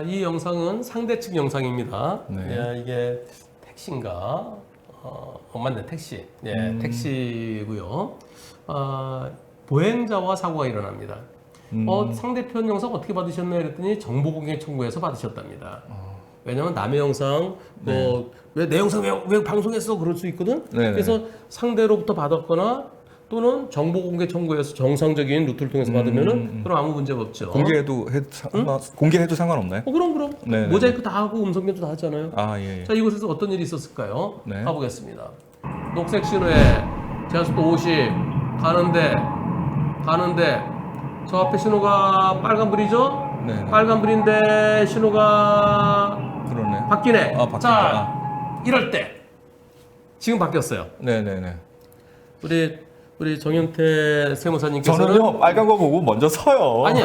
이 영상은 상대측 영상입니다. 네. 예, 이게 택시인가? 맞네, 택시. 예, 택시고요. 보행자와 사고가 일어납니다. 상대편 영상 어떻게 받으셨나요? 그랬더니 정보공개 청구해서 받으셨답니다. 왜냐면 남의 영상, 왜 내 영상 왜 방송했어? 그럴 수 있거든? 네네. 그래서 상대로부터 받았거나 또는 정보공개 청구해서 정상적인 루트를 통해서 받으면은 그럼 아무 문제가 없죠. 공개해도 상관없나요? 그럼. 네네. 모자이크 다 하고 음성 변조 다 하잖아요. 아, 예. 자, 이곳에서 어떤 일이 있었을까요? 네. 가보겠습니다. 녹색 신호에 제한속도 50 가는데 저 앞에 신호가 빨간불이죠? 네. 빨간불인데 신호가 그러네. 바뀌네. 바뀐다. 자, 이럴 때 지금 바뀌었어요. 네네네. 우리 정현태 세무사님께서는 저는요 빨간 거 보고 먼저 서요. 아니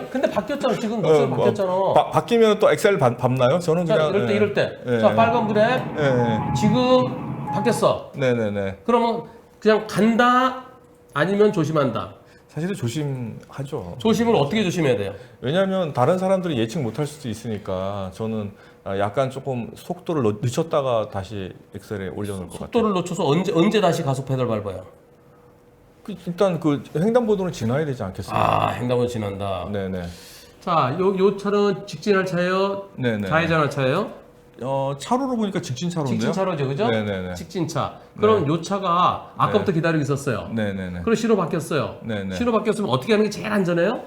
근데 바뀌었잖아. 지금 녹색 바뀌었잖아. 바뀌면 또 엑셀 밟나요? 저는 자, 그냥 이럴 때. 예. 자, 빨간불에 예. 지금 바뀌었어. 네네네. 그러면 그냥 간다 아니면 조심한다. 사실은 조심하죠. 조심을 어떻게 조심해야 돼요? 왜냐하면 다른 사람들이 예측 못할 수도 있으니까 저는 약간 조금 속도를 늦췄다가 다시 엑셀에 올려놓을 것 같아요. 속도를 놓쳐서 언제 다시 가속 페달 밟아요? 일단 그 횡단보도는 지나야 되지 않겠습니까? 횡단보도 지난다. 네네. 자, 요 차는 직진할 차예요? 네네. 좌회전할 차예요? 차로로 보니까 직진 차로인데요. 직진 차로죠, 그죠? 네네네. 직진차. 그럼 요 차가 아까부터 기다리고 있었어요. 네네네. 그럼 신호 바뀌었어요. 네네. 신호 바뀌었으면 어떻게 하는 게 제일 안전해요?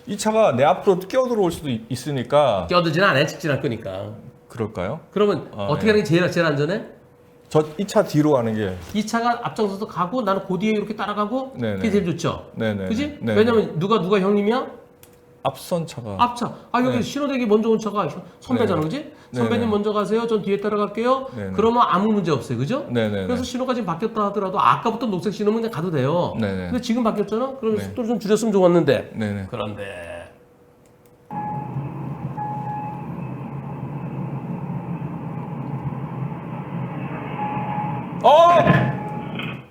이 차가 내 앞으로 끼어들어올 수도 있으니까 끼어들진 않아요, 직진할 거니까. 그럴까요? 그러면 어떻게 하는 게 제일 안전해? 이 차 뒤로 가는 게 이 차가 앞장서서 가고 나는 그 뒤에 이렇게 따라가고 네네. 그게 제일 좋죠. 네네. 그지? 네네. 왜냐면 누가 형님이야? 앞선 차가 앞차. 여기 네. 신호대기 먼저 온 차가 선배잖아, 그지? 선배님 네네. 먼저 가세요. 전 뒤에 따라갈게요. 네네. 그러면 아무 문제 없어요, 그죠? 네네네. 그래서 신호가 지금 바뀌었다 하더라도 아까부터 녹색 신호면 그냥 가도 돼요. 네네. 근데 지금 바뀌었잖아? 그럼 네. 속도를 좀 줄였으면 좋았는데. 네네. 그런데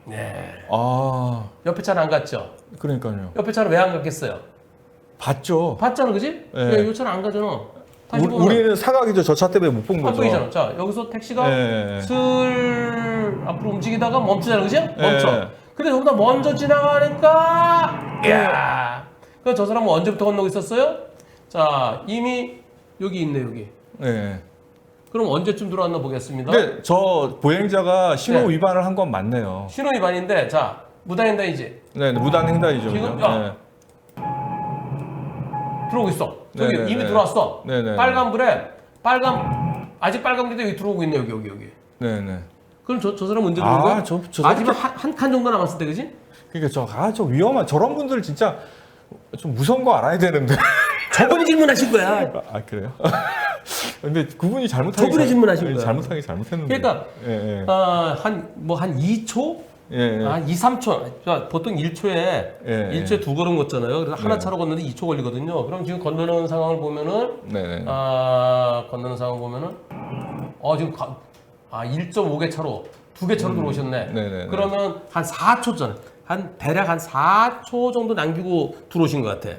네. 옆에 차는 안 갔죠? 그러니까요. 옆에 차는 왜 안 갔겠어요? 봤죠. 봤잖아, 그지? 네. 네. 이 차는 안 가잖아. 다시 보면 우리는 사각이죠. 저 차 때문에 못 본 안 거죠. 보이잖아. 자, 여기서 택시가 네. 슬 앞으로 움직이다가 멈추잖아, 그지? 멈춰. 네. 근데 저보다 먼저 지나가니까, 이야. 그래서 저 사람은 언제부터 건너고 있었어요? 자, 이미 여기 있네, 여기. 네. 그럼 언제쯤 들어왔나 보겠습니다. 근데 저 보행자가 신호 네. 위반을 한 건 맞네요. 신호 위반인데, 자, 무단횡단이지. 네, 무단 횡단이죠. 지금, 그죠? 야. 들어오고 있어. 저기 네네네. 이미 들어왔어. 네네. 빨간불에, 아직 빨간불인데 여기 들어오고 있네, 여기. 네네. 그럼 저 사람 언제 들어온 거야? 저 아직은 한 칸 정도 남았을 때, 그지? 그러니까 저 위험한 저런 분들 진짜 좀 무서운 거 알아야 되는데. 저분이 질문하신 거야. 그래요? 근데 그분이 잘못하기 저분이 질문하신 거야. 잘못하기 잘못했는데. 그러니까 예, 예. 한 2초? 예, 예. 2, 3초. 보통 1초에 예, 1초에 두 걸음 걷잖아요. 그래서 하나 네. 차로 걷는데 2초 걸리거든요. 그럼 지금 건너는 상황을 보면은 네네. 건너는 상황 보면은 지금 1.5개 차로 2개 차로 들어오셨네. 네네네. 그러면 한 4초 전, 대략 한 4초 정도 남기고 들어오신 것 같아.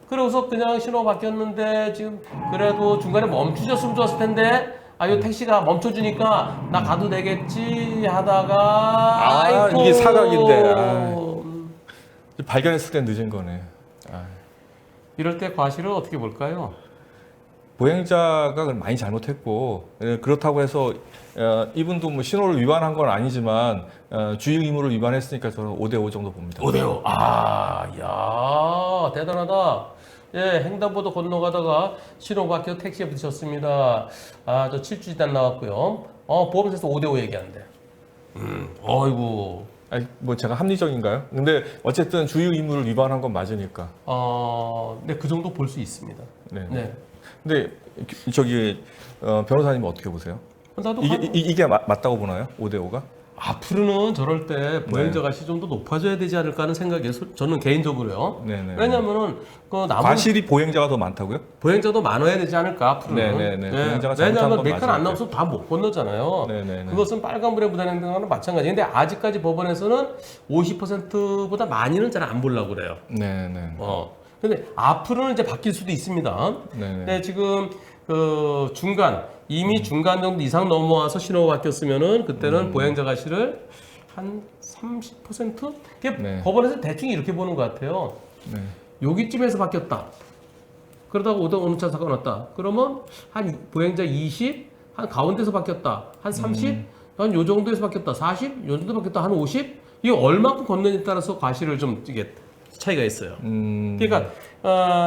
그래서 그냥 신호 바뀌었는데 지금 그래도 중간에 멈추셨으면 좋았을 텐데 이 택시가 멈춰주니까 나 가도 되겠지 하다가 아이고. 이게 사각인데. 발견했을 땐 늦은 거네. 이럴 때 과실을 어떻게 볼까요? 보행자가 많이 잘못했고 그렇다고 해서 이분도 뭐 신호를 위반한 건 아니지만 주의 의무를 위반했으니까 저는 5대5 정도 봅니다. 5대5. 야 대단하다. 예, 횡단보도 건너가다가 신호 바뀌어 택시에 부딪혔습니다. 저 7주지단 나왔고요. 보험사에서 5대5 얘기하는데. 어이구. 뭐 제가 합리적인가요? 근데 어쨌든 주의 의무를 위반한 건 맞으니까. 네, 그 정도 볼 수 있습니다. 네. 네. 근데 저기 변호사님은 어떻게 보세요? 나도 이게 맞다고 보나요? 5대5가? 앞으로는 저럴 때 보행자 가시 좀 더 높아져야 되지 않을까 하는 생각이에요. 저는 개인적으로요. 네네. 왜냐면은 과실이 보행자가 더 많다고요? 보행자도 많아야 되지 않을까 앞으로는. 네네네. 보행자가 잘못한 왜냐하면 건 메카는 안 맞아요. 나오면 다 못 건너잖아요. 네네네. 그것은 빨간불에 무단횡단하는 마찬가지. 근데 아직까지 법원에서는 50%보다 많이는 잘 안 보려고 그래요. 네네. 근데 앞으로는 이제 바뀔 수도 있습니다. 네네. 네, 지금 그 중간 이미 중간 정도 이상 넘어와서 신호가 바뀌었으면은 그때는 보행자 가시를 한 30%? 이게 네. 법원에서 대충 이렇게 보는 것 같아요. 네. 여기쯤에서 바뀌었다. 그러다가 오다 어느 차 사고 났다. 그러면 한 보행자 20, 한 가운데서 바뀌었다. 한 30, 한 요 정도에서 바뀌었다. 40, 요 정도 바뀌었다. 한 50. 이게 얼마큼 걷느냐에 따라서 과실을 좀 이게 차이가 있어요. 그러니까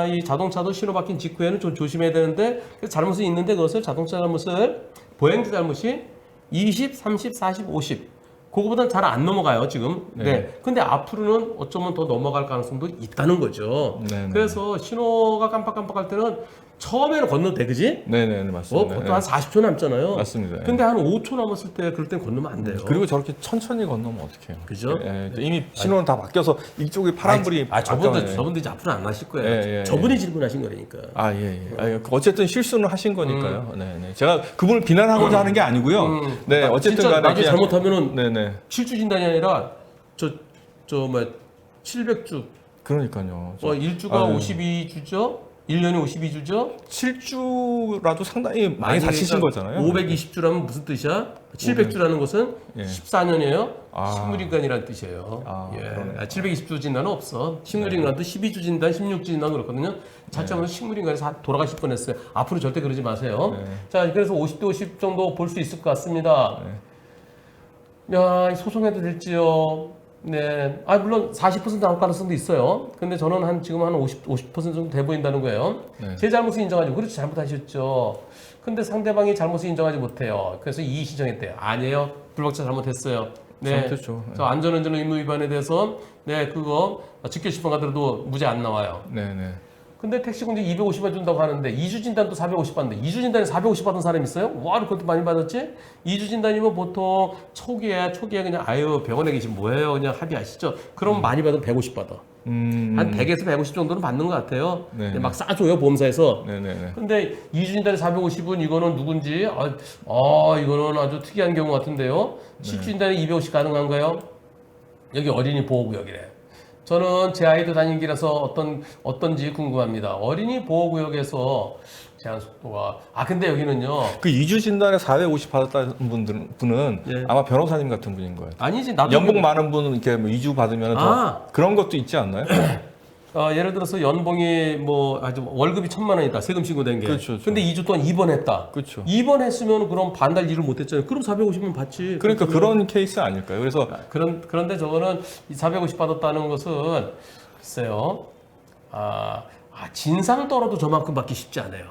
이 자동차도 신호 바뀐 직후에는 좀 조심해야 되는데 잘못이 있는데 그것을 자동차 잘못을 보행자 잘못이 20, 30, 40, 50 그거보다는 잘 안 넘어가요 지금. 네. 근데 앞으로는 어쩌면 더 넘어갈 가능성도 있다는 거죠. 네네. 그래서 신호가 깜빡깜빡할 때는 처음에는 건너도 돼, 그지? 네네 맞습니다. 보통 한 40초 남잖아요. 맞습니다. 근데 한 5초 남았을 때 그럴 땐 건너면 안 돼요. 그리고 저렇게 천천히 건너면 어떡해요? 그죠? 이미 신호는 다 바뀌어서 이쪽에 파란불이 저분도 이제 앞으로 안 하실 거예요. 예. 저분이 질문하신 거니까. 어쨌든 실수는 하신 거니까요. 네네. 제가 그분을 비난하고자 하는 게 아니고요. 네, 어쨌든 진짜 간에 나중에 잘못하면은 네네. 실주 진단이 아니라 뭐 700주. 그러니까요. 1주가 52주죠? 1년에 52주죠? 7주라도 상당히 많이 다치신 거잖아요. 520주라면 무슨 뜻이야? 700주라는 것은 예. 14년이에요. 아. 식물인간이라는 뜻이에요. 그러네. 720주 진단은 없어. 식물인간도 12주 진단, 16주 진단 그렇거든요. 자칫하면 식물인간에서 돌아가실 뻔했어요. 앞으로 절대 그러지 마세요. 네. 자, 그래서 50대 50 정도 볼 수 있을 것 같습니다. 야, 소송해도 될지요? 네. 물론 40% 나올 가능성도 있어요. 근데 저는 지금 한 50% 정도 돼 보인다는 거예요. 네. 제 잘못을 인정하죠. 그렇죠. 잘못하셨죠. 근데 상대방이 잘못을 인정하지 못해요. 그래서 이의 신청했대요. 아니에요. 불박차 잘못했어요. 네. 잘못했죠. 저 안전운전 의무 위반에 대해서 그거 직결심판 가더라도 무죄 안 나와요. 네네. 근데 택시공제 250원 준다고 하는데 2주 진단도 450 받는데 2주 진단에 450 받은 사람이 있어요? 와, 그것도 많이 받았지? 2주 진단이면 보통 초기에 그냥 병원에 계시면 뭐예요? 그냥 합의하시죠. 그럼 많이 받으면 150 받아. 한 100에서 150 정도는 받는 것 같아요. 네. 막 싸줘요, 보험사에서. 네네네. 근데 2주 진단에 450은 이거는 누군지 이거는 아주 특이한 경우 같은데요. 10주 진단에 250 가능한가요? 여기 어린이 보호구역이래. 저는 제 아이도 다니는 길에서 어떤지 궁금합니다. 어린이 보호구역에서 제한 속도가 근데 여기는요. 그 2주 진단에 450 받았다는 분은 예. 아마 변호사님 같은 분인 거예요. 아니지 나도 연봉 많은 분은 이렇게 2주 받으면 더 그런 것도 있지 않나요? 예를 들어서 연봉이 아주 월급이 1,000만 원이다. 세금 신고된 게. 그렇죠. 근데 2주 동안 입원했다. 그렇죠. 입원했으면 그럼 반달 일을 못 했잖아요. 그럼 450원 받지. 그러니까 그런 케이스 아닐까요? 그래서 그런데 저거는 450 받았다는 것은 글쎄요. 진상 떨어도 저만큼 받기 쉽지 않아요.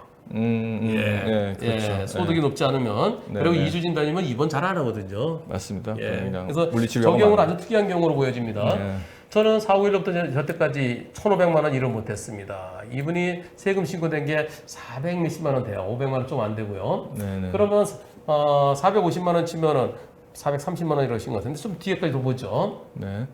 그렇죠. 소득이 높지 않으면 네, 그리고 네. 2주 진단이면 입원 잘 안 하거든요. 맞습니다. 그냥 그래서 물리치료 저 경우는 아주 특이한 경우로 보여집니다. 네. 저는 4, 5일부터 저때까지 1,500만 원 일을 못했습니다. 이분이 세금 신고된 게 400 몇십만 원 돼요. 500만 원 좀 안 되고요. 네네. 그러면 450만 원 치면은 430만 원 이러신 것 같은데 좀 뒤에까지 더 보죠. 네.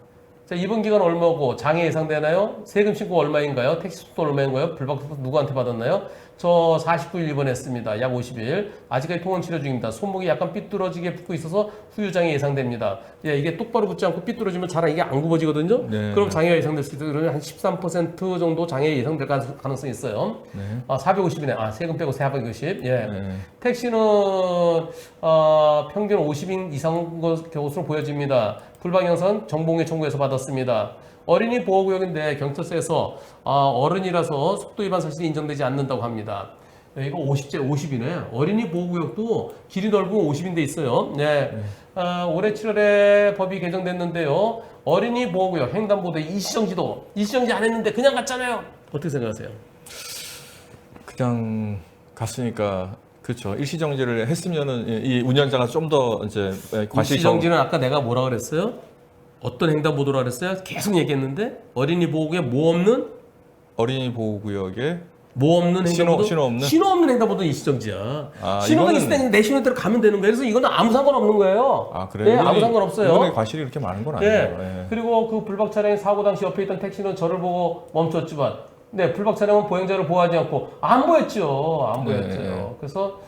자, 이번 기간 얼마고 장애 예상되나요? 세금 신고 얼마인가요? 택시 속도 얼마인가요? 불박속 누구한테 받았나요? 저 49일 입원했습니다. 약 50일. 아직까지 통원 치료 중입니다. 손목이 약간 삐뚤어지게 붓고 있어서 후유장애 예상됩니다. 이게 똑바로 붙지 않고 삐뚤어지면 잘 이게 안 굽어지거든요. 네. 그럼 장애가 예상될 수 있어요. 그러면 한 13% 정도 장애 예상될 가능성이 있어요. 네. 450이네. 세금 빼고 450. 네. 택시는 평균 50인 이상 것으로 보여집니다. 불방 영상 정봉회 청구해서 받았습니다. 어린이 보호구역인데 경찰서에서 어른이라서 속도 위반 사실이 인정되지 않는다고 합니다. 이거 50이네. 어린이 보호구역도 길이 넓으면 50인데 있어요. 네. 올해 7월에 법이 개정됐는데요. 어린이 보호구역 횡단보도 일시정지 안 했는데 그냥 갔잖아요. 어떻게 생각하세요? 그냥 갔으니까 그렇죠. 일시정지를 했으면은 이 운전자가 좀 더 이제 과실 일시정지는 아까 내가 뭐라 그랬어요? 어떤 횡단보도라 그랬어요? 계속 얘기했는데 어린이 보호구역에 어린이 보호구역에 없는 횡단보도? 신호 없는 횡단보도는 일시정지야. 신호가 이거는... 있을 때는 내 신호대로 가면 되는 거예요. 그래서 이거는 아무 상관없는 거예요. 그래요? 네, 아무 상관없어요. 이번에 과실이 이렇게 많은 건 아니에요. 네. 그리고 그 불박 차량의 사고 당시 옆에 있던 택시는 저를 보고 멈췄지만 불박 차량은 보행자를 보호하지 않고 안 보였죠. 네. 그래서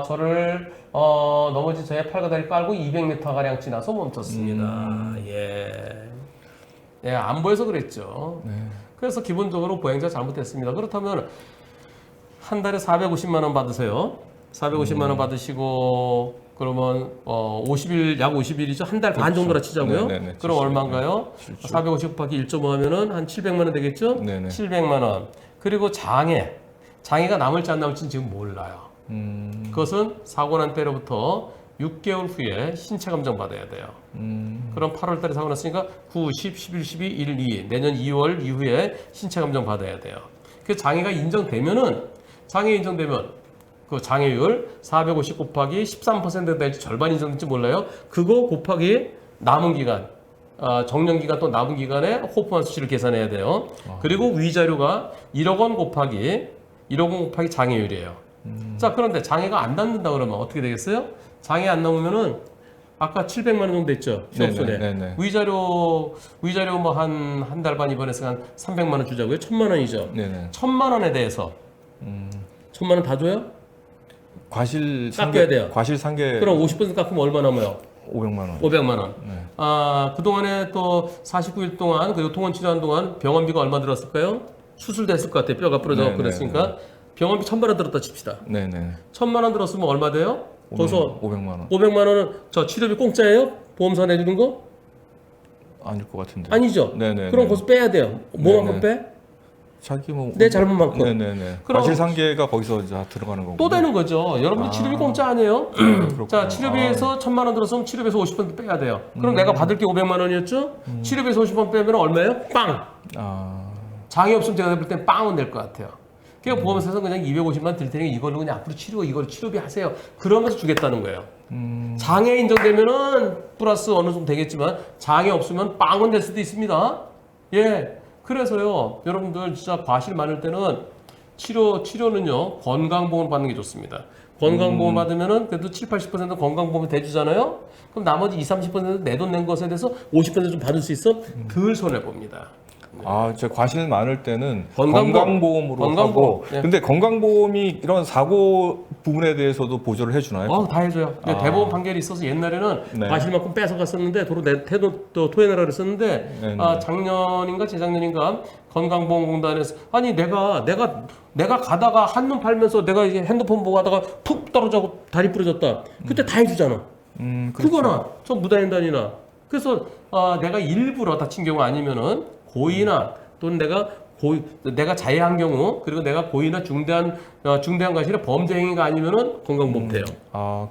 저를 넘어진 저의 팔과 다리 깔고 200m 가량 지나서 멈췄습니다. 예. 예, 안 보여서 그랬죠. 그래서 기본적으로 보행자 잘못했습니다. 그렇다면 한 달에 450만 원 받으세요. 450만 원 받으시고 그러면 50일 약 50일이죠. 한 달 반 그렇죠. 정도라 치자고요. 네네네. 그럼 얼마인가요? 450 곱하기 1.5 하면은 한 700만 원 되겠죠? 네네. 700만 원. 그리고 장애가 남을지 안 남을지는 지금 몰라요. 그것은 사고 난 때로부터 6개월 후에 신체 감정 받아야 돼요. 그럼 8월 달에 사고 났으니까 9, 10, 11, 12, 1, 2 내년 2월 이후에 신체 감정 받아야 돼요. 그 장애가 인정되면은 그 장애율 450 곱하기 13% 될지 절반 인정될지 몰라요. 그거 곱하기 남은 기간 정년 기간 또 남은 기간에 호프만 수치를 계산해야 돼요. 그리고 위자료가 1억 원 곱하기 장애율이에요. 자, 그런데 장애가 안 남는다 그러면 어떻게 되겠어요? 장애 안 남으면은 아까 700만 원 정도 했죠. 취업손해. 위자료 뭐 한 달 반 입원해서 한 300만 원 주자고요. 1000만 원이죠. 네네. 1000만 원에 대해서 1000만 원 다 줘요? 과실 깎아야 돼요. 과실 상계 그럼 50% 깎으면 얼마 남아요? 500만 원. 500만 원. 네. 그동안에 또 49일 동안 그리고 통원 치료한 동안 병원비가 얼마 들었을까요? 수술됐을 것 같아요. 뼈가 부러져 그랬으니까 병원비 1000만 원 들었다 칩시다. 네네. 1000만 원 들었으면 얼마 돼요? 거기서 500만 원. 500만 원은 저 치료비 공짜예요? 보험사 내주는 거? 아닐 것 같은데. 아니죠. 네네. 그럼 거기서 빼야 돼요. 뭐만큼 빼? 자기 뭐 내 잘못만큼. 네네네. 그럼- 과실 상계가 거기서 이제 들어가는 거고. 또 되는 거죠. 여러분들 치료비 공짜 아니에요? 자, 치료비에서 1000만 원 들었으면 치료비에서 50% 빼야 돼요. 그럼 내가 받을 게 500만 원이었죠? 치료비에서 50% 빼면 얼마예요? 빵! 장애 없으면 제가 볼 땐 빵은 될 것 같아요. 그러니까 보험사에서 그냥 250만 들 테니 이걸로 그냥 앞으로 이걸 치료비 하세요. 그러면서 주겠다는 거예요. 장애 인정되면은 플러스 어느 정도 되겠지만 장애 없으면 빵은 될 수도 있습니다. 예. 그래서요, 여러분들 진짜 과실 많을 때는 치료는요, 건강보험 받는 게 좋습니다. 건강보험 받으면은 그래도 7, 80% 건강보험이 대주잖아요? 그럼 나머지 20, 30% 내 돈 낸 것에 대해서 50%좀 받을 수 있어? 덜 손해봅니다. 제 과실 많을 때는 건강보험. 건강보험으로 하고. 예. 근데 건강보험이 이런 사고 부분에 대해서도 보조를 해주나요? 다 해줘요. 대법원 판결이 있어서 옛날에는 네. 과실만큼 뺏어갔었는데 토해내라 그랬었는데 네네. 작년인가 재작년인가 건강보험공단에서 아니 내가 가다가 한눈 팔면서 내가 이제 핸드폰 보고 하다가 푹 떨어져고 다리 부러졌다. 그때 다 해주잖아. 그렇죠. 그거나 저 무단횡단이나 그래서 내가 일부러 다친 경우 아니면은 고의나 또는 내가 자해한 경우 그리고 내가 고의나 중대한 과실의 범죄 행위가 아니면은 건강보험 돼요.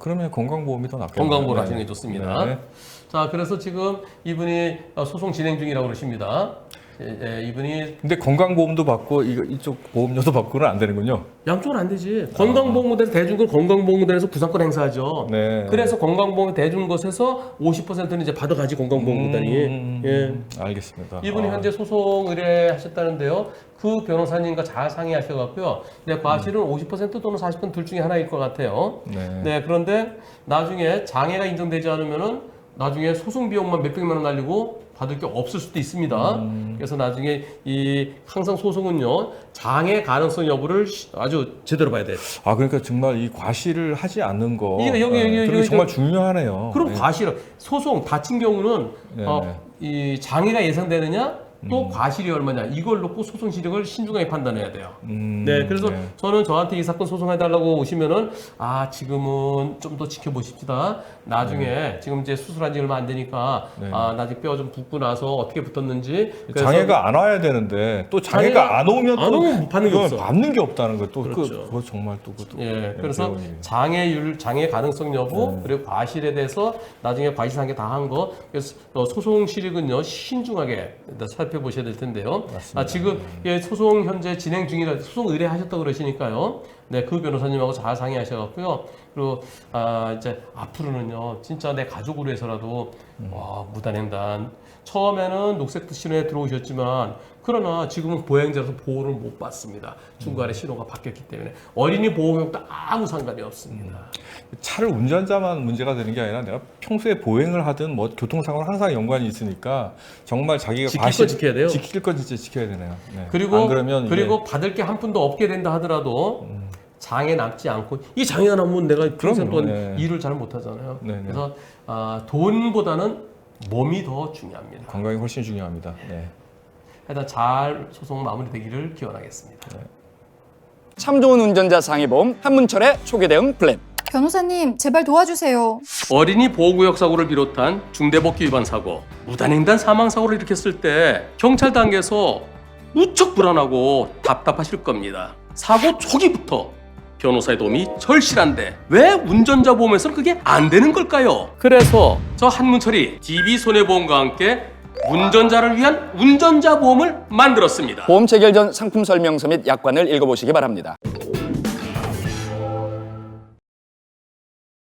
그러면 건강보험이 더 낫겠네요. 건강보험 하시는 게 좋습니다. 네. 자, 그래서 지금 이분이 소송 진행 중이라고 그러십니다. 이분이 근데 건강보험도 받고 이쪽 보험료도 받고는 안 되는군요. 양쪽은 안 되지. 건강보험공단에서 대준 걸 건강보험공단에서 구상권 행사하죠. 네. 그래서 건강보험에 대준 것에서 50%는 이제 받아가지 건강보험공단이. 예. 알겠습니다. 이분이 현재 소송 의뢰하셨다는데요. 그 변호사님과 잘 상의하셔갖고요. 네, 과실은 50% 또는 40%둘 중에 하나일 것 같아요. 네. 그런데 나중에 장애가 인정되지 않으면은 나중에 소송 비용만 몇백만 원 날리고 받을 게 없을 수도 있습니다. 그래서 나중에 이 항상 소송은요 장애 가능성 여부를 아주 제대로 봐야 돼요. 그러니까 정말 이 과실을 하지 않는 거. 이게 여기 정말 중요하네요. 그럼 네. 과실 소송 다친 경우는 네. 이 장애가 예상되느냐 또 과실이 얼마냐 이걸 놓고 소송 실력을 신중하게 판단해야 돼요. 네, 그래서 저는 저한테 이 사건 소송해달라고 오시면은 지금은 좀 더 지켜보십시다. 나중에 지금 이제 수술한 지 얼마 안 되니까 나중에 뼈 좀 붓고 나서 어떻게 붙었는지 장애가 안 와야 되는데 또 장애가 안 오면 또 받는 게 없어. 받는 게 없다는 거 또 그렇죠. 그거 정말 또 그것도 그래서 장애 가능성 여부 그리고 과실에 대해서 나중에 과실상계 다 한 거 그래서 소송 실익은요 신중하게 살펴보셔야 될 텐데요. 지금 소송 현재 진행 중이라 소송 의뢰하셨다고 그러시니까요. 네, 그 변호사님하고 잘 상의하셔갖고요. 그리고 이제 앞으로는요, 진짜 내 가족으로 해서라도 무단횡단. 처음에는 녹색 신호에 들어오셨지만 그러나 지금은 보행자로서 보호를 못 받습니다. 중간에 신호가 바뀌었기 때문에 어린이 보호용도 아무 상관이 없습니다. 차를 운전자만 문제가 되는 게 아니라 내가 평소에 보행을 하든 뭐 교통사고는 항상 연관이 있으니까 정말 자기가 지킬 거 지켜야 돼요. 지킬 건 진짜 지켜야 되네요. 네. 그리고 받을 게 한 푼도 없게 된다 하더라도 장애 남지 않고 이 장애가 남으면 내가 평생 동안 일을 잘 못하잖아요. 네네. 그래서 돈보다는 몸이 더 중요합니다. 건강이 훨씬 중요합니다. 네. 하여튼 잘 소송 마무리되기를 기원하겠습니다. 참 좋은 운전자 상해보험 한문철의 초기 대응 플랜. 변호사님, 제발 도와주세요. 어린이 보호구역 사고를 비롯한 중대법규 위반 사고, 무단횡단 사망 사고를 일으켰을 때 경찰 단계에서 무척 불안하고 답답하실 겁니다. 사고 초기부터 변호사의 도움이 절실한데 왜 운전자 보험에서는 그게 안 되는 걸까요? 그래서 저 한문철이 DB손해보험과 함께 운전자를 위한 운전자 보험을 만들었습니다. 보험 체결 전 상품 설명서 및 약관을 읽어보시기 바랍니다.